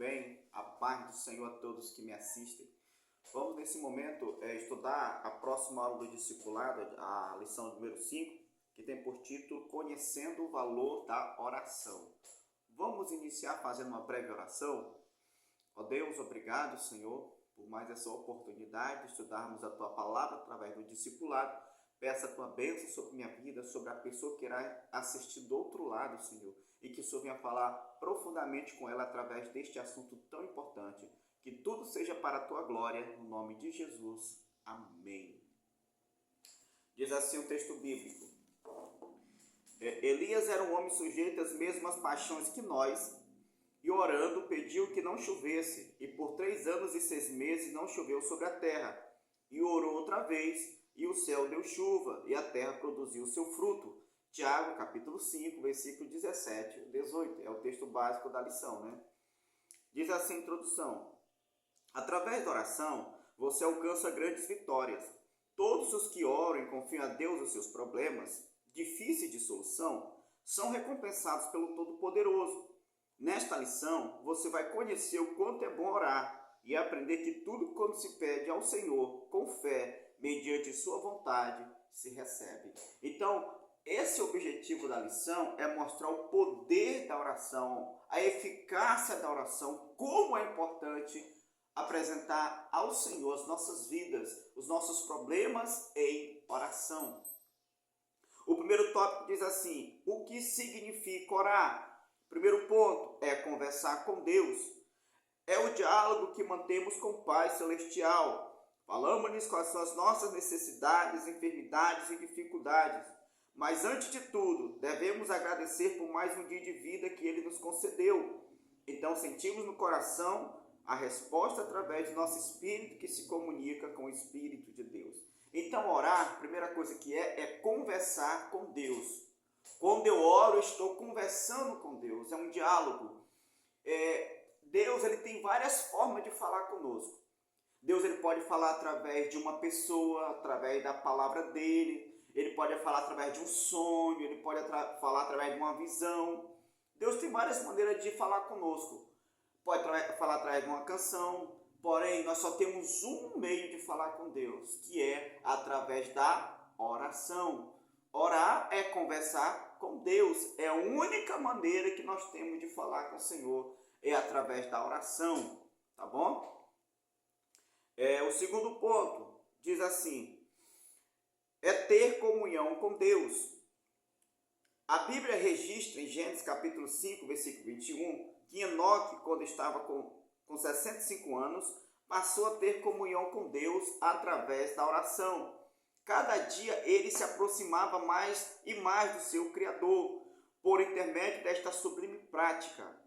bem? A paz do Senhor a todos que me assistem. Vamos nesse momento estudar a próxima aula do discipulado, a lição número 5, que tem por título Conhecendo o Valor da Oração. Vamos iniciar fazendo uma breve oração. Ó Deus, obrigado, Senhor, por mais essa oportunidade de estudarmos a Tua Palavra através do discipulado. Peço a Tua bênção sobre minha vida, sobre a pessoa que irá assistir do outro lado, Senhor, e que o Senhor venha falar profundamente com ela através deste assunto tão importante. Que tudo seja para a Tua glória, no nome de Jesus. Amém. Diz assim o texto bíblico. Elias era um homem sujeito às mesmas paixões que nós, e orando pediu que não chovesse, e por 3 anos e 6 meses não choveu sobre a terra. E orou outra vez, e o céu deu chuva, e a terra produziu seu fruto. Tiago, capítulo 5, versículo 17 e 18. É o texto básico da lição, né? Diz assim a introdução. Através da oração, você alcança grandes vitórias. Todos os que oram e confiam a Deus os seus problemas, difíceis de solução, são recompensados pelo Todo-Poderoso. Nesta lição, você vai conhecer o quanto é bom orar e aprender que tudo quanto se pede ao Senhor, com fé, mediante sua vontade, se recebe. Então, esse objetivo da lição é mostrar o poder da oração, a eficácia da oração, como é importante apresentar ao Senhor as nossas vidas, os nossos problemas em oração. O primeiro tópico diz assim: o que significa orar? Primeiro ponto é conversar com Deus. É o diálogo que mantemos com o Pai Celestial. Falamos-lhes quais são as nossas necessidades, enfermidades e dificuldades. Mas antes de tudo, devemos agradecer por mais um dia de vida que Ele nos concedeu. Então sentimos no coração a resposta através do nosso espírito que se comunica com o Espírito de Deus. Então orar, a primeira coisa que é conversar com Deus. Quando eu oro, eu estou conversando com Deus, é um diálogo. Deus ele tem várias formas de falar conosco. Deus ele pode falar através de uma pessoa, através da palavra dele. Ele pode falar através de um sonho, ele pode falar através de uma visão. Deus tem várias maneiras de falar conosco. Pode falar através de uma canção, porém nós só temos um meio de falar com Deus, que é através da oração. Orar é conversar com Deus, é a única maneira que nós temos de falar com o Senhor, é através da oração, tá bom? O segundo ponto diz assim: é ter comunhão com Deus. A Bíblia registra em Gênesis capítulo 5, versículo 21, que Enoque, quando estava com 65 anos, passou a ter comunhão com Deus através da oração. Cada dia ele se aproximava mais e mais do seu Criador, por intermédio desta sublime prática.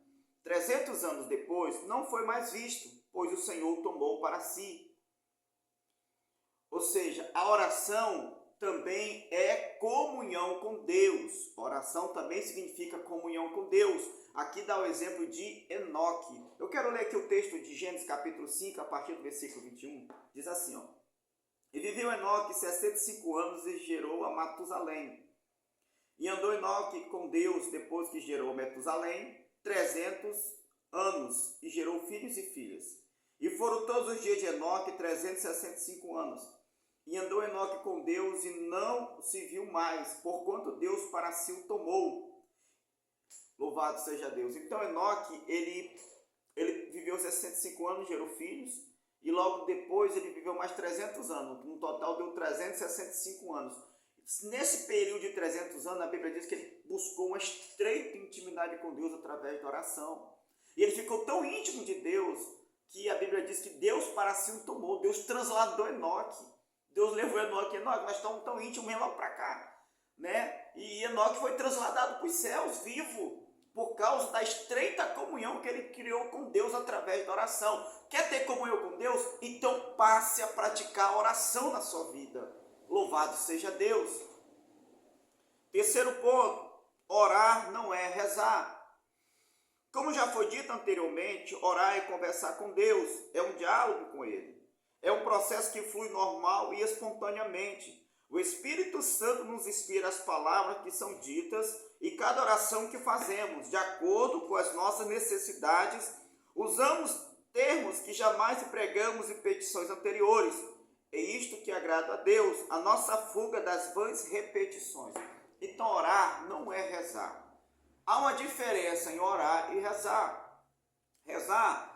300 anos depois, não foi mais visto, pois o Senhor o tomou para si. Ou seja, a oração também é comunhão com Deus. Oração também significa comunhão com Deus. Aqui dá o exemplo de Enoque. Eu quero ler aqui o texto de Gênesis capítulo 5, a partir do versículo 21. Diz assim, ó. E viveu Enoque 65 anos e gerou a Matusalém. E andou Enoque com Deus depois que gerou Metusalém 300 anos e gerou filhos e filhas. E foram todos os dias de Enoque 365 anos. E andou Enoque com Deus e não se viu mais, porquanto Deus para si o tomou. Louvado seja Deus. Então Enoque, ele viveu 65 anos, gerou filhos, e logo depois ele viveu mais 300 anos. No total deu 365 anos. Nesse período de 300 anos, a Bíblia diz que ele buscou uma estreita intimidade com Deus através da oração. E ele ficou tão íntimo de Deus, que a Bíblia diz que Deus para si o tomou. Deus trasladou Enoque. Deus levou Enoque, nós estamos tão íntimos, vem logo para cá, né? E Enoque foi trasladado para os céus, vivo, por causa da estreita comunhão que ele criou com Deus através da oração. Quer ter comunhão com Deus? Então passe a praticar a oração na sua vida. Louvado seja Deus. Terceiro ponto, orar não é rezar. Como já foi dito anteriormente, orar é conversar com Deus, é um diálogo com Ele. É um processo que flui normal e espontaneamente. O Espírito Santo nos inspira as palavras que são ditas e cada oração que fazemos, de acordo com as nossas necessidades Usamos termos que jamais empregamos em petições anteriores. É isto que agrada a Deus, a nossa fuga das vãs repetições. Então, orar não é rezar. Há uma diferença em orar e rezar. Rezar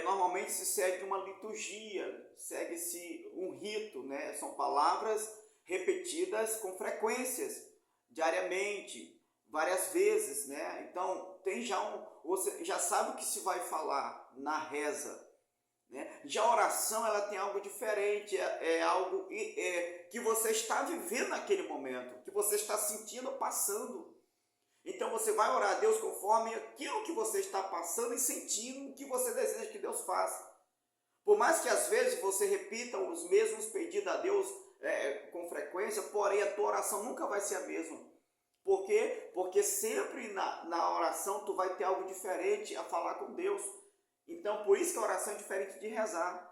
normalmente se segue uma liturgia, segue-se um rito, né? São palavras repetidas com frequências, diariamente, várias vezes, né? Então, você já sabe o que se vai falar na reza, né? Já a oração, ela tem algo diferente, é algo que você está vivendo naquele momento, que você está sentindo, passando. Então você vai orar a Deus conforme aquilo que você está passando e sentindo, o que você deseja que Deus faça. Por mais que às vezes você repita os mesmos pedidos a Deus com frequência, porém a tua oração nunca vai ser a mesma. Por quê? Porque sempre na oração tu vai ter algo diferente a falar com Deus. Então por isso que a oração é diferente de rezar.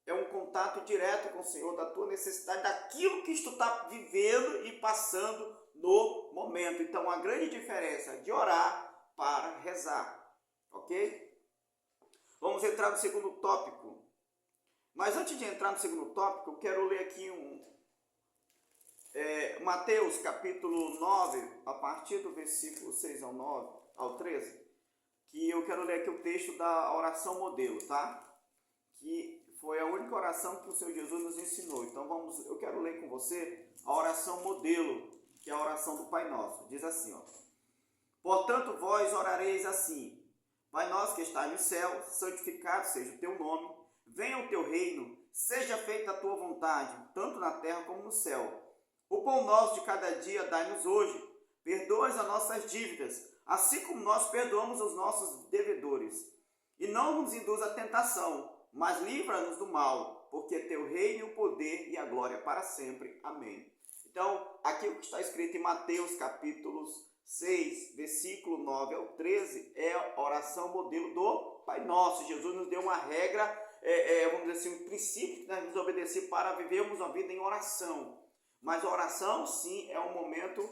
É um contato direto com o Senhor, da tua necessidade, daquilo que tu está vivendo e passando no momento. Então, a grande diferença de orar para rezar, ok? Vamos entrar no segundo tópico. Mas antes de entrar no segundo tópico, eu quero ler aqui Mateus capítulo 9, a partir do versículo 6 ao 13, que eu quero ler aqui o texto da oração modelo, tá? Que foi a única oração que o Senhor Jesus nos ensinou. Então eu quero ler com você a oração modelo, que é a oração do Pai Nosso. Diz assim, ó: portanto vós orareis assim: Pai nosso que estás no céu, santificado seja o teu nome, venha o teu reino, seja feita a tua vontade, tanto na terra como no céu. O pão nosso de cada dia dai-nos hoje, perdoa as nossas dívidas, assim como nós perdoamos os nossos devedores. E não nos induz à tentação, mas livra-nos do mal, porque teu reino, o poder e a glória para sempre. Amém. Então, aqui o que está escrito em Mateus capítulo 6, versículo 9 ao 13, é a oração modelo do Pai Nosso. Jesus nos deu uma regra, vamos dizer assim, um princípio que nós nos obedecer para vivermos uma vida em oração. Mas a oração, sim, é um momento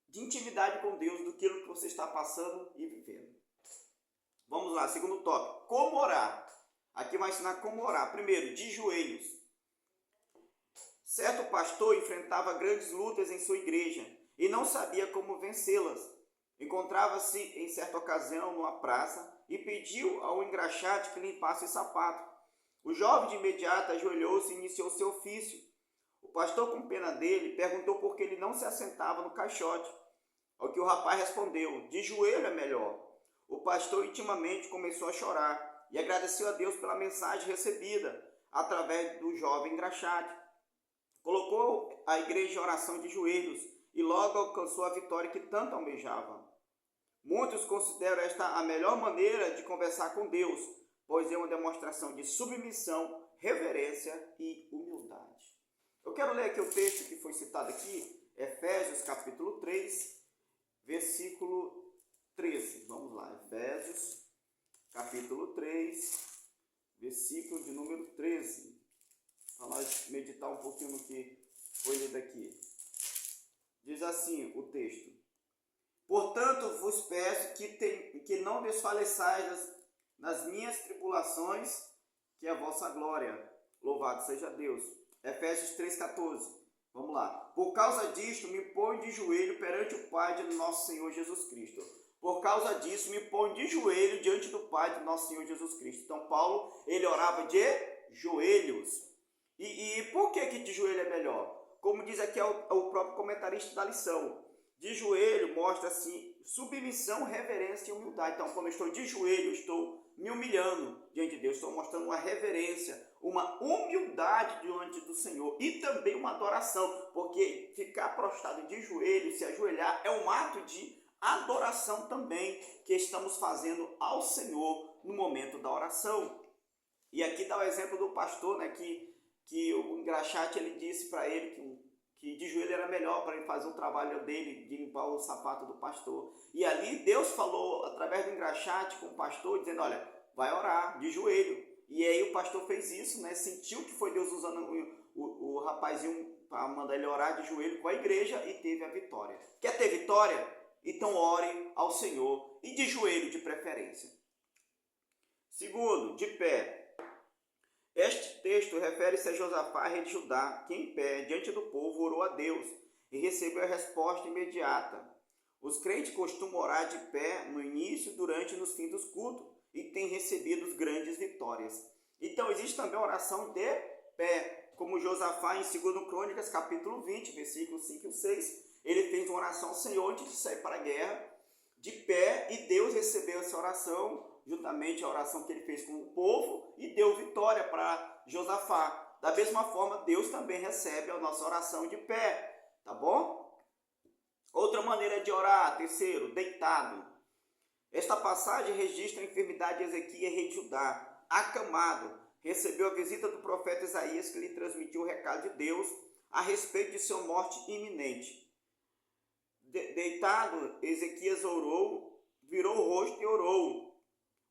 de intimidade com Deus, do que você está passando e vivendo. Vamos lá, segundo tópico, como orar. Aqui vai ensinar como orar. Primeiro, de joelhos. Certo pastor enfrentava grandes lutas em sua igreja e não sabia como vencê-las. Encontrava-se em certa ocasião numa praça e pediu ao engraxate que limpasse o sapato. O jovem de imediato ajoelhou-se e iniciou seu ofício. O pastor, com pena dele, perguntou por que ele não se assentava no caixote. Ao que o rapaz respondeu: de joelho é melhor. O pastor intimamente começou a chorar e agradeceu a Deus pela mensagem recebida através do jovem engraxate. Colocou a igreja em oração de joelhos e logo alcançou a vitória que tanto almejava. Muitos consideram esta a melhor maneira de conversar com Deus, pois é uma demonstração de submissão, reverência e humildade. Eu quero ler aqui o texto que foi citado aqui, Efésios capítulo 3, versículo 13. Vamos lá, Efésios capítulo 3, versículo de número 13. Para nós meditar um pouquinho no que foi lido aqui. Diz assim o texto: portanto vos peço que não desfaleçais nas minhas tribulações, que é a vossa glória. Louvado seja Deus. Efésios 3,14. Vamos lá. Por causa disto me ponho de joelho perante o Pai de nosso Senhor Jesus Cristo. Por causa disso me ponho de joelho diante do Pai de nosso Senhor Jesus Cristo. Então Paulo, ele orava de joelhos. E por que de joelho é melhor? Como diz aqui o próprio comentarista da lição, de joelho mostra assim submissão, reverência e humildade. Então, quando eu estou de joelho, eu estou me humilhando diante de Deus, estou mostrando uma reverência, uma humildade diante do Senhor e também uma adoração, porque ficar prostrado de joelho, se ajoelhar, é um ato de adoração também que estamos fazendo ao Senhor no momento da oração. E aqui dá o exemplo do pastor, né, que o engraxate ele disse para ele que de joelho era melhor para ele fazer o trabalho dele, de limpar o sapato do pastor. E ali Deus falou através do engraxate com o pastor, dizendo: olha, vai orar de joelho. E aí o pastor fez isso, né? Sentiu que foi Deus usando o rapazinho para mandar ele orar de joelho com a igreja e teve a vitória. Quer ter vitória? Então ore ao Senhor e de joelho de preferência. Segundo, de pé. Este texto refere-se a Josafá, rei de Judá, que em pé, diante do povo, orou a Deus e recebeu a resposta imediata. Os crentes costumam orar de pé no início, durante e nos fins dos cultos e têm recebido grandes vitórias. Então, existe também a oração de pé, como Josafá em 2 Crônicas, capítulo 20, versículos 5 e 6. Ele fez uma oração ao Senhor antes de sair para a guerra, de pé, e Deus recebeu essa oração, juntamente a oração que ele fez com o povo, e deu vitória para Josafá. Da mesma forma, Deus também recebe a nossa oração de pé, tá bom? Outra maneira de orar, terceiro, deitado. Esta passagem registra a enfermidade de Ezequias, rei de Judá, acamado. Recebeu a visita do profeta Isaías, que lhe transmitiu o recado de Deus a respeito de sua morte iminente. Deitado, Ezequias orou, virou o rosto e orou.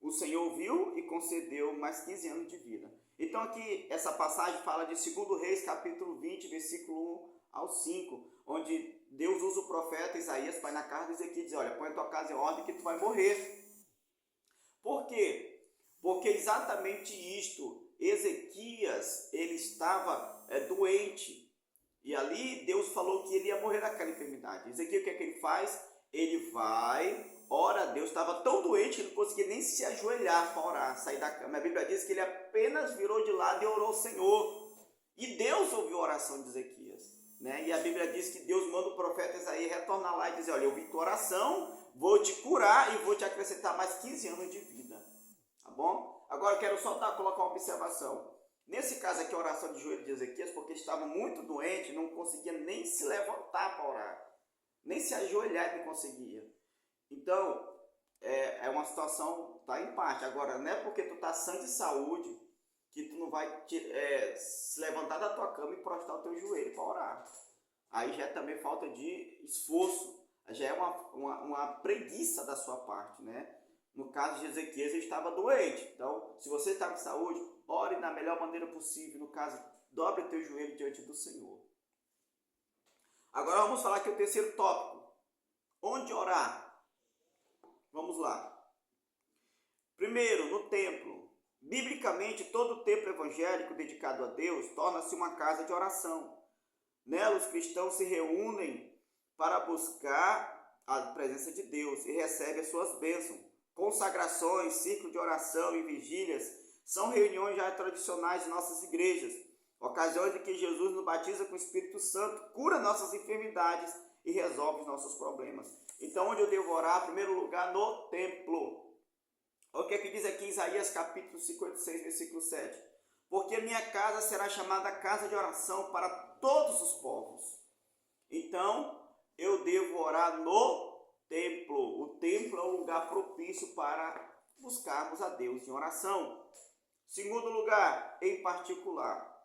O Senhor viu e concedeu mais 15 anos de vida. Então aqui, essa passagem fala de 2 Reis, capítulo 20, versículo 1 ao 5, onde Deus usa o profeta Isaías para ir na casa de Ezequias e dizer, olha, põe a tua casa em ordem que tu vai morrer. Por quê? Porque exatamente isto, Ezequias, ele estava doente. E ali Deus falou que ele ia morrer daquela enfermidade. Ezequias, o que é que ele faz? Ele vai, ora a Deus, estava tão doente que ele não conseguia nem se ajoelhar para orar, sair da cama. A Bíblia diz que ele apenas virou de lado e orou ao Senhor. E Deus ouviu a oração de Ezequias, né? E a Bíblia diz que Deus manda o profeta Isaías retornar lá e dizer, olha, eu ouvi tua oração, vou te curar e vou te acrescentar mais 15 anos de vida. Tá bom? Agora eu quero só colocar uma observação. Nesse caso aqui, a oração de joelho de Ezequias, porque ele estava muito doente, não conseguia nem se levantar para orar, nem se ajoelhar ele não conseguia. Então, é uma situação, está em parte. Agora, não é porque tu está sã de saúde que tu não vai se levantar da tua cama e prostrar o teu joelho para orar. Aí já é também falta de esforço, já é uma preguiça da sua parte, né? No caso de Ezequias, ele estava doente. Então, se você está com saúde, ore da melhor maneira possível. No caso, dobre o teu joelho diante do Senhor. Agora vamos falar aqui o terceiro tópico. Onde orar? Vamos lá. Primeiro, no templo. Biblicamente, todo templo evangélico dedicado a Deus torna-se uma casa de oração. Nela, os cristãos se reúnem para buscar a presença de Deus e recebem as suas bênçãos. Consagrações, ciclo de oração e vigílias são reuniões já tradicionais de nossas igrejas, ocasiões em que Jesus nos batiza com o Espírito Santo, cura nossas enfermidades e resolve nossos problemas. Então, onde eu devo orar? Em primeiro lugar, no templo. Olha o que é que diz aqui em Isaías capítulo 56, versículo 7. Porque a minha casa será chamada casa de oração para todos os povos. Então, eu devo orar no templo. O templo é um lugar propício para buscarmos a Deus em oração. Segundo lugar, em particular.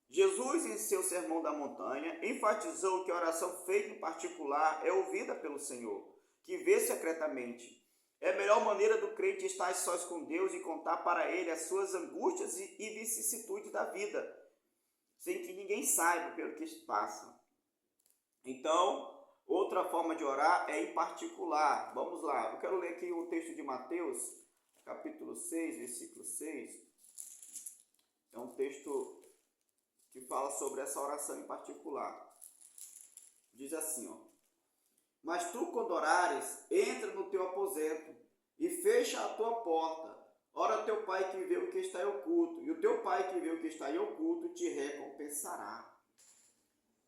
Jesus, em seu Sermão da Montanha, enfatizou que a oração feita em particular é ouvida pelo Senhor, que vê secretamente. É a melhor maneira do crente estar sós com Deus e contar para Ele as suas angústias e vicissitudes da vida, sem que ninguém saiba pelo que passa. Então, outra forma de orar é em particular. Vamos lá, eu quero ler aqui o texto de Mateus, capítulo 6, versículo 6. É um texto que fala sobre essa oração em particular. Diz assim, ó. Mas tu, quando orares, entra no teu aposento e fecha a tua porta. Ora teu Pai que vê o que está em oculto, e o teu Pai que vê o que está em oculto te recompensará.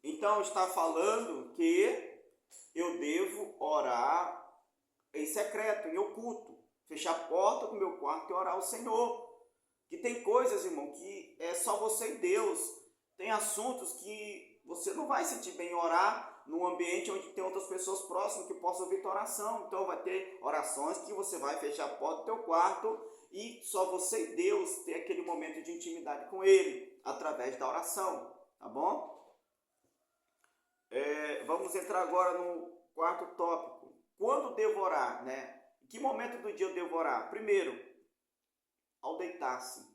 Então está falando que eu devo orar em secreto, em oculto. Fechar a porta do meu quarto e orar ao Senhor. Que tem coisas, irmão, que é só você e Deus. Tem assuntos que você não vai sentir bem orar num ambiente onde tem outras pessoas próximas que possam ouvir tua oração. Então vai ter orações que você vai fechar a porta do teu quarto e só você e Deus ter aquele momento de intimidade com Ele, através da oração, tá bom? Vamos entrar agora no quarto tópico. Quando devo orar, né? Em que momento do dia eu devo orar? Primeiro, ao deitar-se.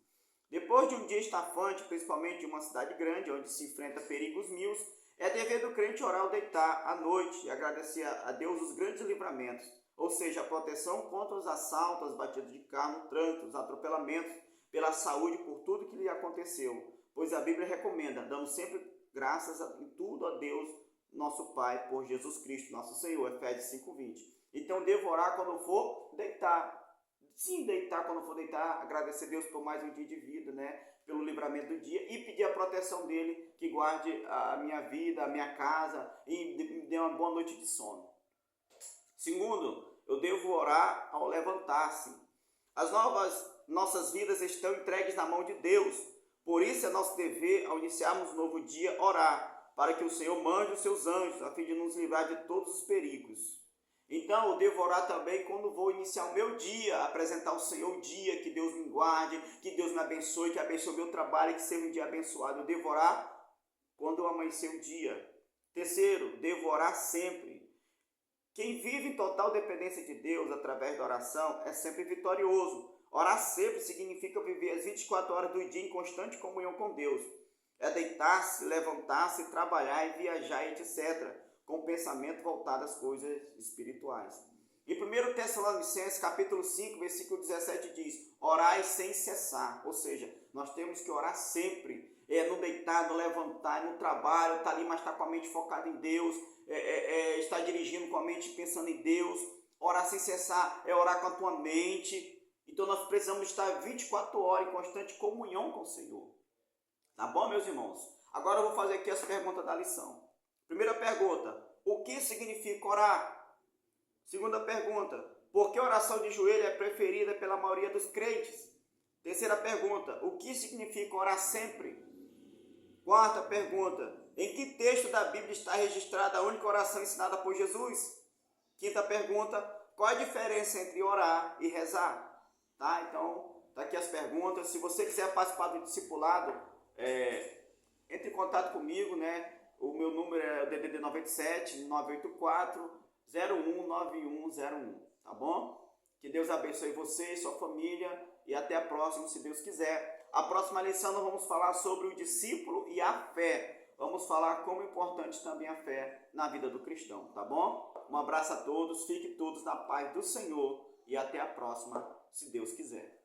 Depois de um dia estafante, principalmente em uma cidade grande, onde se enfrenta perigos mil, é dever do crente orar ao deitar à noite e agradecer a Deus os grandes livramentos. ou seja, a proteção contra os assaltos, as batidas de carro no trânsito, os atropelamentos, pela saúde, por tudo que lhe aconteceu. Pois a Bíblia recomenda, damos sempre graças em tudo a Deus, nosso Pai, por Jesus Cristo, nosso Senhor, Efésios 5:20. Então, devo orar quando for deitar. Sim, deitar quando for deitar, agradecer a Deus por mais um dia de vida, né? Pelo livramento do dia e pedir a proteção dele, que guarde a minha vida, a minha casa e me dê uma boa noite de sono. Segundo, eu devo orar ao levantar-se. As nossas vidas estão entregues na mão de Deus. Por isso é nosso dever, ao iniciarmos um novo dia, orar, para que o Senhor mande os seus anjos, a fim de nos livrar de todos os perigos. Então, eu devo orar também quando vou iniciar o meu dia, apresentar ao Senhor o dia, que Deus me guarde, que Deus me abençoe, que abençoe o meu trabalho, que seja um dia abençoado. Eu devo orar quando eu amanhecer o dia. Terceiro, devo orar sempre. Quem vive em total dependência de Deus através da oração é sempre vitorioso. Orar sempre significa viver as 24 horas do dia em constante comunhão com Deus. É deitar-se, levantar-se, trabalhar e viajar, etc., com o pensamento voltado às coisas espirituais. Em 1 Tessalonicenses, capítulo 5, versículo 17 diz, orai sem cessar, ou seja, nós temos que orar sempre, no deitar, no levantar, no trabalho, está ali, mas está com a mente focada em Deus, está dirigindo com a mente pensando em Deus. Orar sem cessar é orar com a tua mente. Então nós precisamos estar 24 horas em constante comunhão com o Senhor. Tá bom, meus irmãos? Agora eu vou fazer aqui as perguntas da lição. Primeira pergunta, o que significa orar? Segunda pergunta, por que a oração de joelho é preferida pela maioria dos crentes? Terceira pergunta, o que significa orar sempre? Quarta pergunta, em que texto da Bíblia está registrada a única oração ensinada por Jesus? Quinta pergunta, qual a diferença entre orar e rezar? Tá? Então, tá aqui as perguntas. Se você quiser participar do discipulado, entre em contato comigo, né? O meu número é o DDD 97 984 019101, tá bom? Que Deus abençoe você e sua família e até a próxima, se Deus quiser. A próxima lição nós vamos falar sobre o discípulo e a fé. Vamos falar como é importante também a fé na vida do cristão, tá bom? Um abraço a todos, fiquem todos na paz do Senhor e até a próxima, se Deus quiser.